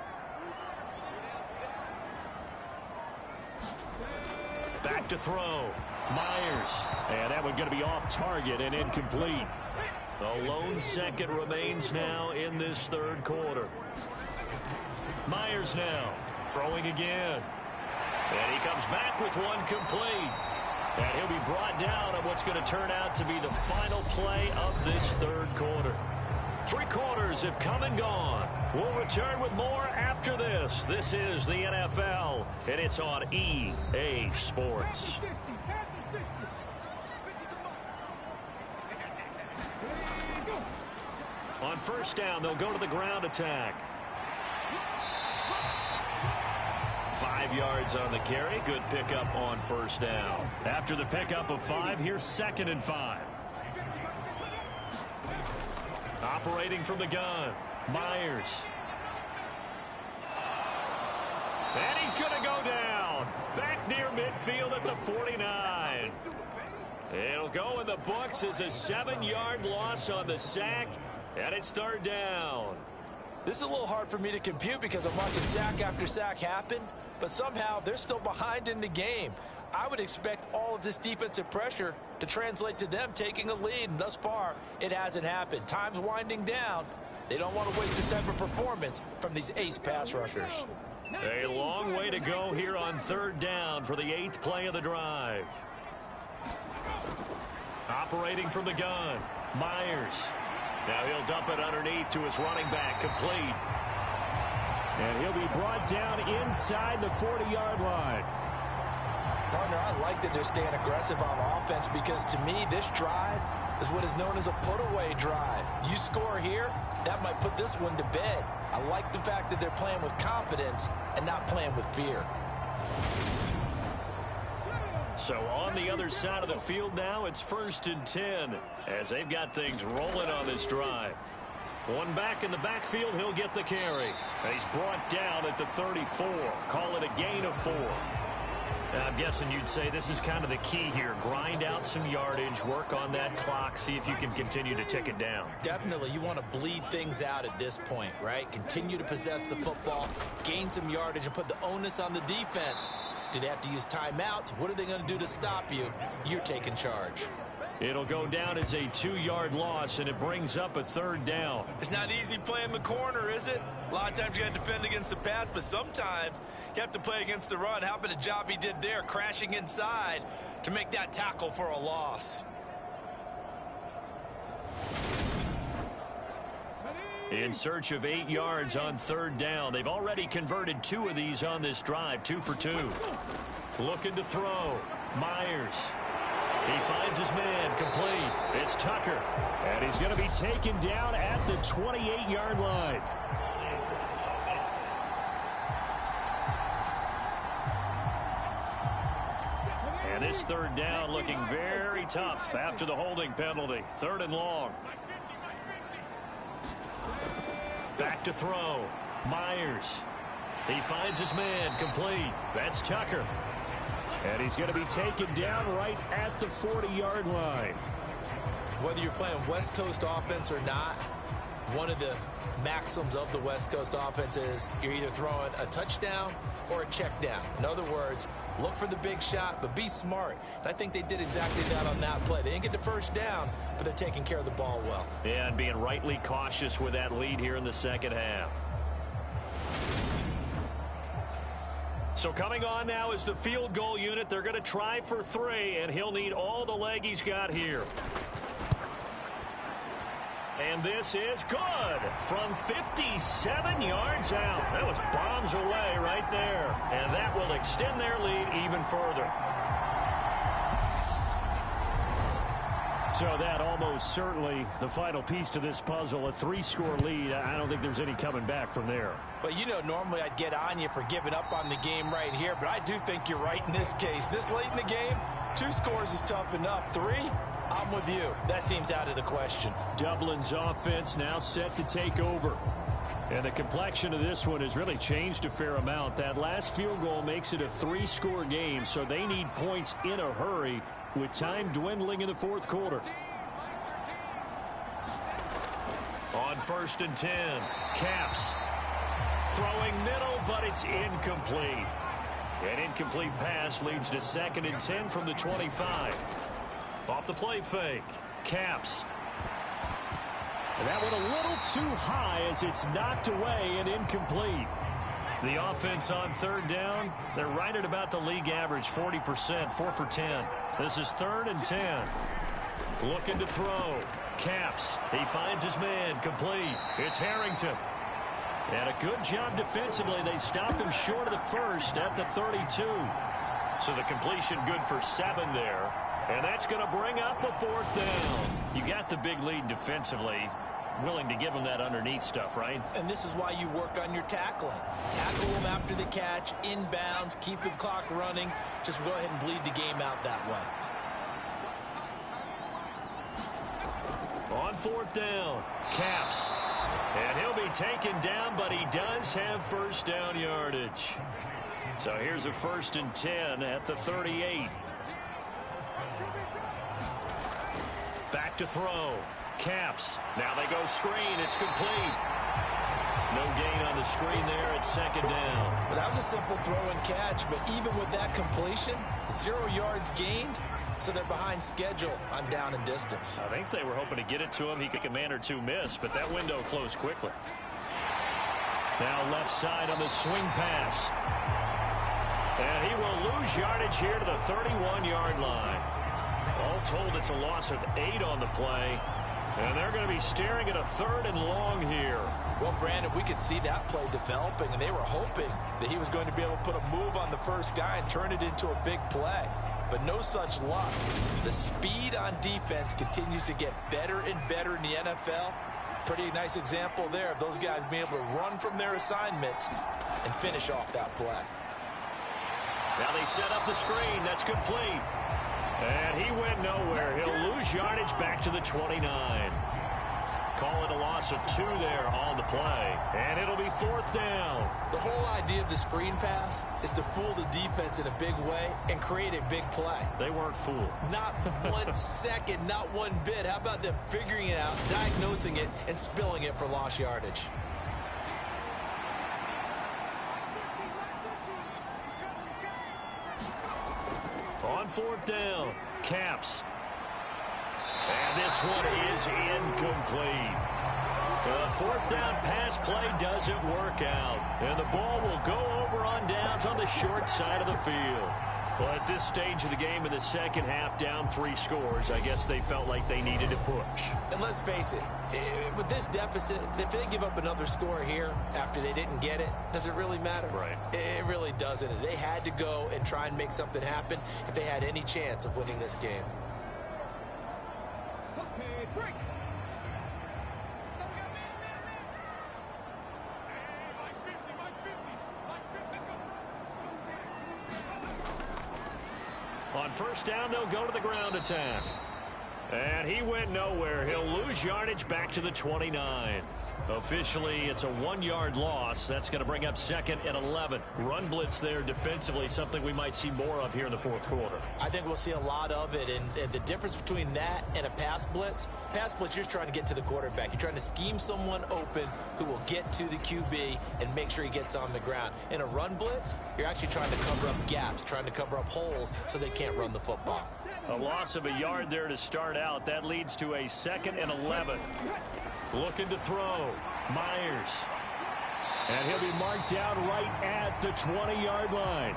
Back to throw. Myers. And that one going to be off target and incomplete. The lone second remains now in this 3rd quarter. Myers now throwing again. And he comes back with one complete. And he'll be brought down on what's going to turn out to be the final play of this third quarter. 3 quarters have come and gone. We'll return with more after this. This is the NFL, and it's on EA Sports. On first down, they'll go to the ground attack. 5 yards on the carry. Good pickup on first down. After the pickup of 5, here's 2nd and 5. Operating from the gun, Myers. And he's going to go down. Back near midfield at the 49. It'll go in the books as a 7-yard loss on the sack. And it's 3rd down. This is a little hard for me to compute because I'm watching sack after sack happen, but somehow they're still behind in the game. I would expect all of this defensive pressure to translate to them taking a lead, and thus far, it hasn't happened. Time's winding down. They don't want to waste this type of performance from these ace pass rushers. A long way to go here on 3rd down for the 8th play of the drive. Operating from the gun, Myers. Now he'll dump it underneath to his running back, complete. And he'll be brought down inside the 40-yard line. Partner, I like that they're staying aggressive on offense because to me, this drive is what is known as a put-away drive. You score here, that might put this one to bed. I like the fact that they're playing with confidence and not playing with fear. So on the other side of the field now, it's 1st and 10 as they've got things rolling on this drive. One back in the backfield, he'll get the carry. And he's brought down at the 34. Call it a gain of 4. I'm guessing you'd say this is kind of the key here. Grind out some yardage, work on that clock, see if you can continue to tick it down. Definitely, you want to bleed things out at this point, right? Continue to possess the football, gain some yardage, and put the onus on the defense. Do they have to use timeouts? What are they going to do to stop you? You're taking charge. It'll go down as a 2-yard loss, and it brings up a 3rd down. It's not easy playing the corner, is it? A lot of times you got to defend against the pass, but sometimes you have to play against the run. How about the job he did there, crashing inside to make that tackle for a loss? In search of 8 yards on 3rd down. They've already converted 2 of these on this drive, 2 for 2. Looking to throw. Myers. He finds his man, complete. It's Tucker. And he's going to be taken down at the 28-yard line. And this 3rd down looking very tough after the holding penalty. 3rd and long. Back to throw. Myers. He finds his man, complete. That's Tucker. And he's going to be taken down right at the 40-yard line. Whether you're playing West Coast offense or not, one of the maxims of the West Coast offense is you're either throwing a touchdown or a check down. In other words, look for the big shot, but be smart. And I think they did exactly that on that play. They didn't get the first down, but they're taking care of the ball well. Yeah, and being rightly cautious with that lead here in the 2nd half. So coming on now is the field goal unit. They're going to try for 3, and he'll need all the leg he's got here. And this is good from 57 yards out. That was bombs away right there. And that will extend their lead even further. So that almost certainly the final piece to this puzzle, a 3-score lead. I don't think there's any coming back from there. Well, you know, normally I'd get on you for giving up on the game right here, but I do think you're right in this case. This late in the game, 2 scores is tough enough. 3, I'm with you. That seems out of the question. Dublin's offense now set to take over. And the complexion of this one has really changed a fair amount. That last field goal makes it a 3-score game, so they need points in a hurry with time dwindling in the 4th quarter. On 1st and 10, Caps. Throwing middle, but it's incomplete. An incomplete pass leads to 2nd and 10 from the 25. Off the play fake, Caps. And that went a little too high as it's knocked away and incomplete. The offense on third down, they're right at about the league average, 40%, 4 for 10. This is 3rd and 10. Looking to throw. Caps. He finds his man. Complete. It's Harrington. And a good job defensively. They stopped him short of the first at the 32. So the completion good for 7 there. And that's going to bring up a 4th down. You got the big lead defensively. Willing to give him that underneath stuff, right? And this is why you work on your tackling. Tackle them after the catch, inbounds, keep the clock running. Just go ahead and bleed the game out that way. On 4th down, Caps. And he'll be taken down, but he does have first down yardage. So here's a 1st and 10 at the 38. Back to throw. Caps. Now they go screen. It's complete. No gain on the screen there at 2nd down. Well, that was a simple throw and catch, but even with that completion, 0 yards gained, so they're behind schedule on down and distance. I think they were hoping to get it to him. He could command or 2 miss, but that window closed quickly. Now left side on the swing pass. And he will lose yardage here to the 31-yard line. All told, it's a loss of 8 on the play. And they're going to be staring at a 3rd and long here. Well, Brandon, we could see that play developing, and they were hoping that he was going to be able to put a move on the first guy and turn it into a big play. But no such luck. The speed on defense continues to get better and better in the NFL. Pretty nice example there of those guys being able to run from their assignments and finish off that play. Now they set up the screen. That's complete. And he went nowhere. He'll lose yardage back to the 29. Call it a loss of 2 there on the play. And it'll be 4th down. The whole idea of the screen pass is to fool the defense in a big way and create a big play. They weren't fooled. Not 1 second, not 1 bit. How about them figuring it out, diagnosing it, and spilling it for lost yardage? On 4th down, Caps. And this one is incomplete. The 4th down pass play doesn't work out. And the ball will go over on downs on the short side of the field. Well, at this stage of the game in the second half, down 3 scores, I guess they felt like they needed to push. And let's face it, with this deficit, if they give up another score here after they didn't get it, does it really matter? Right. It really doesn't. They had to go and try and make something happen if they had any chance of winning this game. Okay, break. On 1st down, they'll go to the ground attack. And he went nowhere. He'll lose yardage back to the 29. Officially, it's a 1-yard loss. That's going to bring up 2nd and 11. Run blitz there defensively, something we might see more of here in the 4th quarter. I think we'll see a lot of it, and the difference between that and a pass blitz, you're just trying to get to the quarterback. You're trying to scheme someone open who will get to the QB and make sure he gets on the ground. In a run blitz, you're actually trying to cover up gaps, trying to cover up holes so they can't run the football. A loss of a yard there to start out. That leads to a 2nd and 11. Looking to throw. Myers. And he'll be marked down right at the 20-yard line.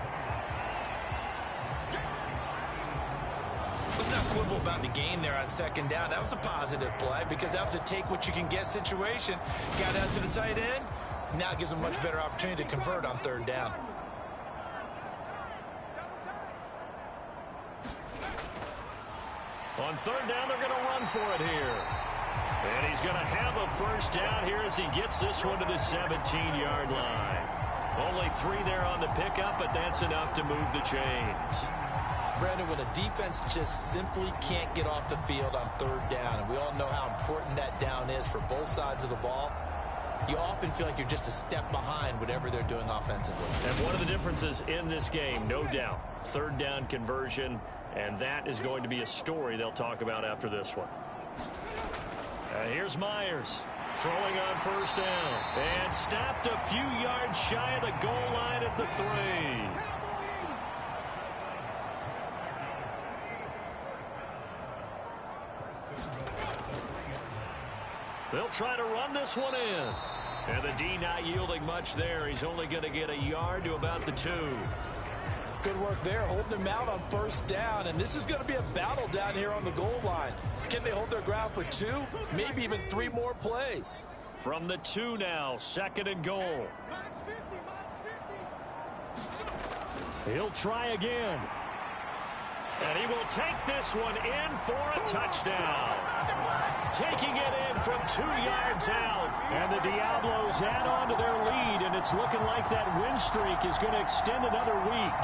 Let's not quibble about the gain there on 2nd down. That was a positive play because that was a take-what-you-can-get situation. Got out to the tight end. Now it gives them a much better opportunity to convert on 3rd down. On 3rd down, they're going to run for it here. And he's going to have a first down here as he gets this one to the 17-yard line. Only 3 there on the pickup, but that's enough to move the chains. Brandon, when a defense just simply can't get off the field on 3rd down, and we all know how important that down is for both sides of the ball, you often feel like you're just a step behind whatever they're doing offensively. And one of the differences in this game, no doubt, 3rd down conversion, and that is going to be a story they'll talk about after this one. Here's Myers throwing on 1st down and stopped a few yards shy of the goal line at the 3. They'll try to run this one in. And the D not yielding much there. He's only going to get a yard to about the 2. Good work there, holding him out on first down. And this is going to be a battle down here on the goal line. Can they hold their ground for 2, maybe even 3 more plays? From the 2 now, 2nd and goal. He'll try again. And he will take this one in for a touchdown. Taking it in from 2 yards out. And the Diablos add on to their lead, and it's looking like that win streak is going to extend another week.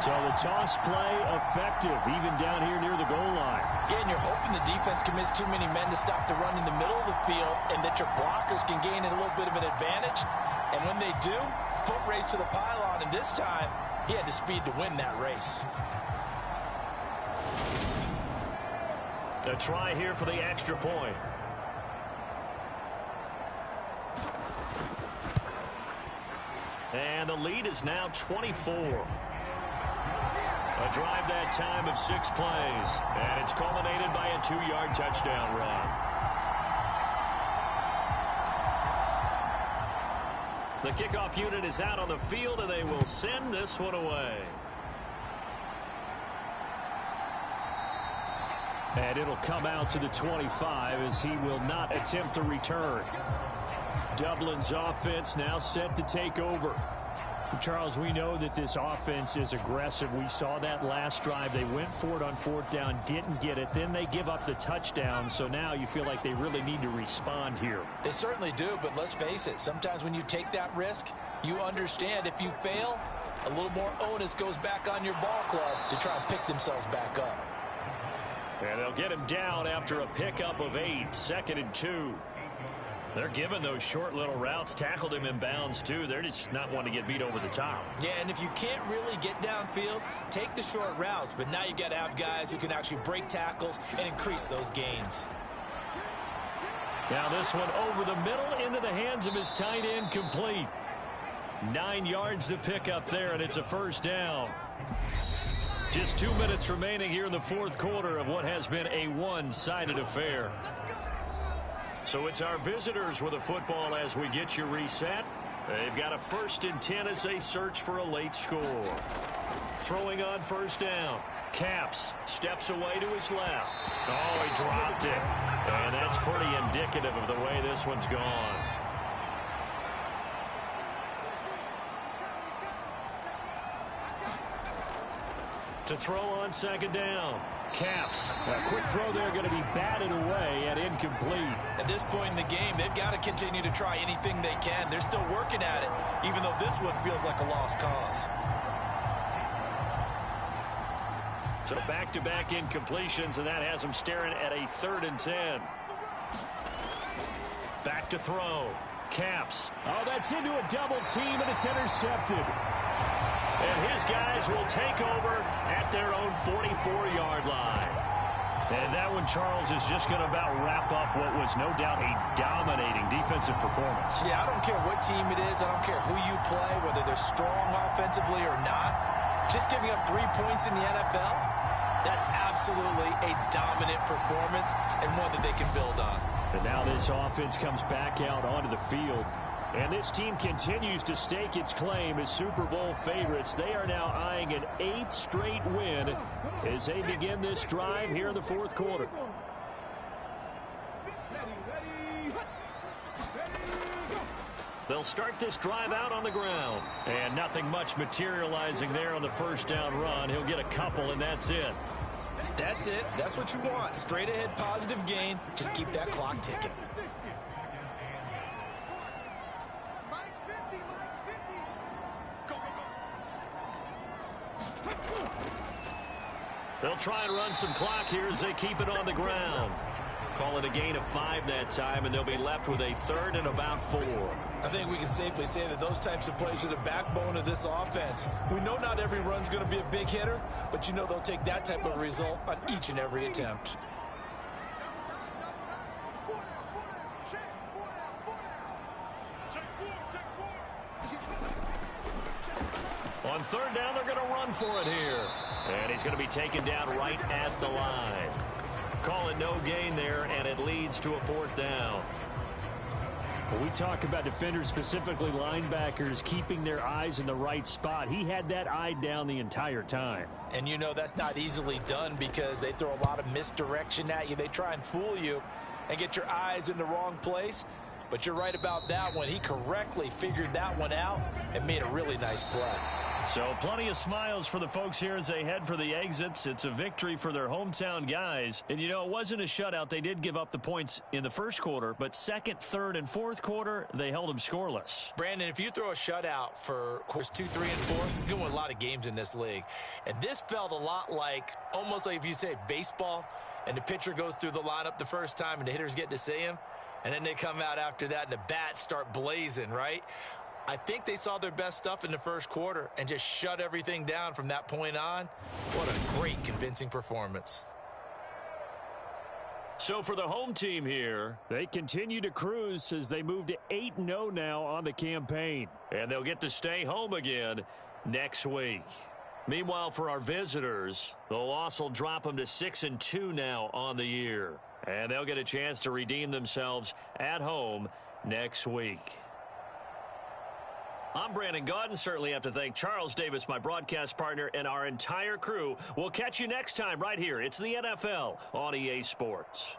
So the toss play effective, even down here near the goal line. Yeah, and you're hoping the defense commits too many men to stop the run in the middle of the field, and that your blockers can gain a little bit of an advantage. And when they do, foot race to the pylon, and this time, he had the speed to win that race. A try here for the extra point. And the lead is now 24. A drive that time of 6 plays. And it's culminated by a 2-yard touchdown run. The kickoff unit is out on the field, and they will send this one away. And it'll come out to the 25 as he will not attempt to return. Dublin's offense now set to take over. Charles, we know that this offense is aggressive. We saw that last drive. They went for it on 4th down, didn't get it. Then they give up the touchdown. So now you feel like they really need to respond here. They certainly do, but let's face it. Sometimes when you take that risk, you understand if you fail, a little more onus goes back on your ball club to try and pick themselves back up. And they'll get him down after a pickup of 8, 2nd and 2. They're giving those short little routes, tackled him in bounds too. They're just not wanting to get beat over the top. Yeah, and if you can't really get downfield, take the short routes. But now you got to have guys who can actually break tackles and increase those gains. Now this one over the middle into the hands of his tight end, complete. 9 yards to pick up there, and it's a first down. Just 2 minutes remaining here in the 4th quarter of what has been a one-sided affair. So it's our visitors with a football as we get you reset. They've got a 1st and 10 as they search for a late score. Throwing on first down. Capps steps away to his left. Oh, he dropped it. And that's pretty indicative of the way this one's gone. To throw on 2nd down. Capps. A quick throw there going to be batted away and incomplete. At this point in the game, they've got to continue to try anything they can. They're still working at it, even though this one feels like a lost cause. So back-to-back incompletions, and that has them staring at a 3rd and 10. Back to throw. Capps. Oh, that's into a double team, and it's intercepted. And his guys will take over at their own 44-yard line. And that one, Charles, is just going to about wrap up what was no doubt a dominating defensive performance. Yeah, I don't care what team it is. I don't care who you play, whether they're strong offensively or not. Just giving up 3 points in the NFL, that's absolutely a dominant performance and one that they can build on. And now this offense comes back out onto the field. And this team continues to stake its claim as Super Bowl favorites. They are now eyeing an 8th straight win as they begin this drive here in the 4th quarter. They'll start this drive out on the ground. And nothing much materializing there on the first down run. He'll get a couple, and that's it. That's it. That's what you want. Straight ahead positive gain. Just keep that clock ticking. They'll try and run some clock here as they keep it on the ground. Call it a gain of 5 that time, and they'll be left with a 3rd and about 4. I think we can safely say that those types of plays are the backbone of this offense. We know not every run's going to be a big hitter, but you know they'll take that type of result on each and every attempt. On 3rd down, they're going to run for it here. And he's going to be taken down right at the line. Call it no gain there, and it leads to a 4th down. When we talk about defenders, specifically linebackers, keeping their eyes in the right spot, he had that eye down the entire time. And you know that's not easily done because they throw a lot of misdirection at you. They try and fool you and get your eyes in the wrong place. But you're right about that one. He correctly figured that one out and made a really nice play. So plenty of smiles for the folks here as they head for the exits. It's a victory for their hometown guys. And, you know, it wasn't a shutout. They did give up the points in the first quarter, but second, third, and fourth quarter, they held them scoreless. Brandon, if you throw a shutout for quarters 2, 3, and 4, you're going to win a lot of games in this league. And this felt a lot like, almost like if you say baseball, and the pitcher goes through the lineup the first time and the hitters get to see him, and then they come out after that and the bats start blazing, right? I think they saw their best stuff in the first quarter and just shut everything down from that point on. What a great, convincing performance. So for the home team here, they continue to cruise as they move to 8-0 now on the campaign. and they'll get to stay home again next week. Meanwhile, for our visitors, the loss will drop them to 6-2 now on the year. And they'll get a chance to redeem themselves at home next week. I'm Brandon Gaudin. Certainly have to thank Charles Davis, my broadcast partner, and our entire crew. We'll catch you next time right here. It's the NFL on EA Sports.